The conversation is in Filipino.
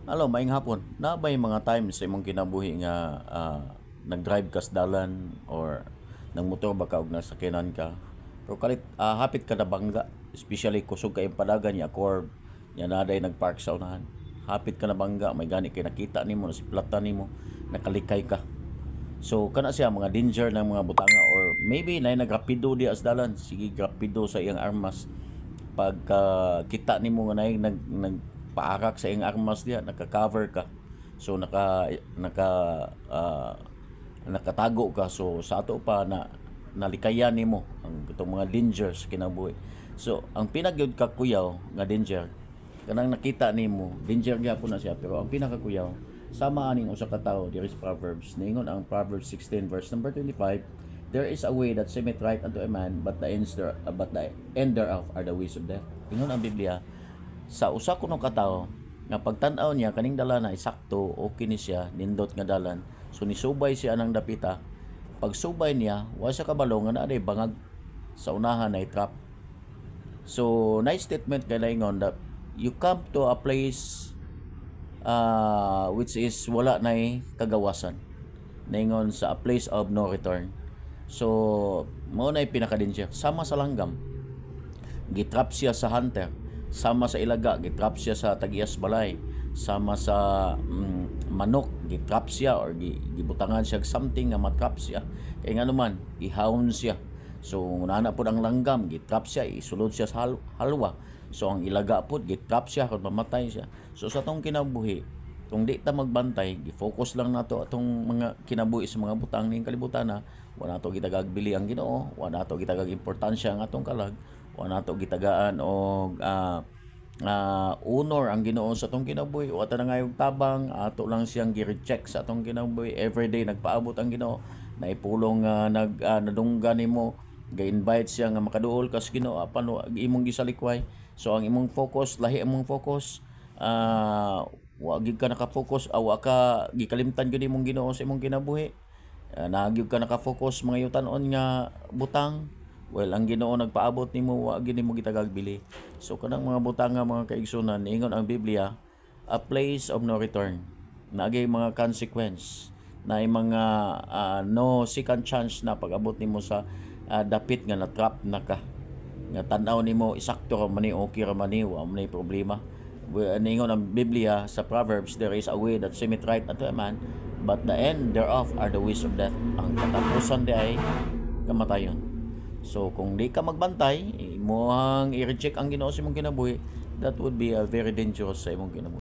Hello, maayong hapon. Nabay mga times sa imong kinabuhi nga nag-drive ka sa dalan or nang motor ba ka og nasakyanan ka. Pero kalit hapit ka na bangga, especially kusog kay padagan niya curb. Nya naday nagpark sa unahan. Hapit ka na bangga, may gani kay nakita nimo na si plata nimo, nakalikay ka. So kana siya mga danger ng mga butanga or maybe na nagrapido di as dalan, sige grapido sa iyang armas pagka kita nimo nga nay nagpaarak sa iyang armas diya, naka-cover ka. So nakatago ka. So sa ato pa na nalikayan nimo ang itong mga dangers kinabuhi. So ang pinagyud ka kuyaw nga danger kanang nakita nimo, danger gyapon na siya, pero ang pinakakuyaw sama aning usa ka tawo diri sa Proverbs. Niingon ang Proverbs 16 verse number 25, there is a way that seemeth right unto a man, but the end thereof are the ways of death. Ingon ang Biblia, sa usa kuno ka tawo nga pagtan-aw niya kaning dalan na eksakto, okay ni siya, nindot nga dalan. So nisubay siya nang dapita. Pagsubay niya, wa siya kabalo nga naa bangag sa unahan na trap. So nice statement kay laingon that you come to a place which is wala na kagawasan. Naingon sa a place of no return. So mao na pinaka-danger. Sama sa langgam, gitrap siya sa hunter. Sama sa ilaga, gitrap siya sa tagias balay. Sama sa manok, gitrap siya or gibutangan siya something nga matrap siya. Kaya nga naman, ihawon siya. So unana po ang langgam, gitrap siya, isulod siya sa halwa. So ang ilaga po, gitrap siya kung mamatay siya. So sa tong kinabuhi, kung di ta magbantay, gi-focus lang nato atong mga kinabuhi sa mga butang ning kalibutan na wala nato gitagagbili ang Ginoo, wala nato gitagag importansya ang atong kalag, wala nato gitagaan og honor ang Ginoo sa atong kinabuhi. Wa ta na ngayog tabang, ato lang siyang gi-recheck sa atong kinabuhi. Everyday nagpaabot ang Ginoo, naipulong nadunggan nimo, ga-invite siya nga makaduol ka sa Ginoo apan imong gisalikway. So ang imong focus, lahi among focus, wa gid ka naka-focus, wa ka gikalimtan gyud imong Ginoo sa imong kinabuhi. Nagyud ka naka-focus mga yutan-on nga butang. Well, ang Ginoo nagpaabot nimo, wa gid nimo gitagagbili. So kanang mga butang nga mga kaigsunan, ingon ang Biblia, a place of no return. Naagay mga consequence, na mga no second chance na pag-abot nimo sa dapit nga na-trap na ka. Nga tan-aw nimo isakto ra man ni, okay ra man ni, wa man ni problema. Ningon ang Biblia sa Proverbs, there is a way that seemeth right unto a man, but the end thereof are the ways of death. Ang katapusan di ay kamatayon. So kung di ka magbantay, imo ang i-reject ang Ginoo sa imong kinabuhi, that would be very dangerous sa imong kinabuhi.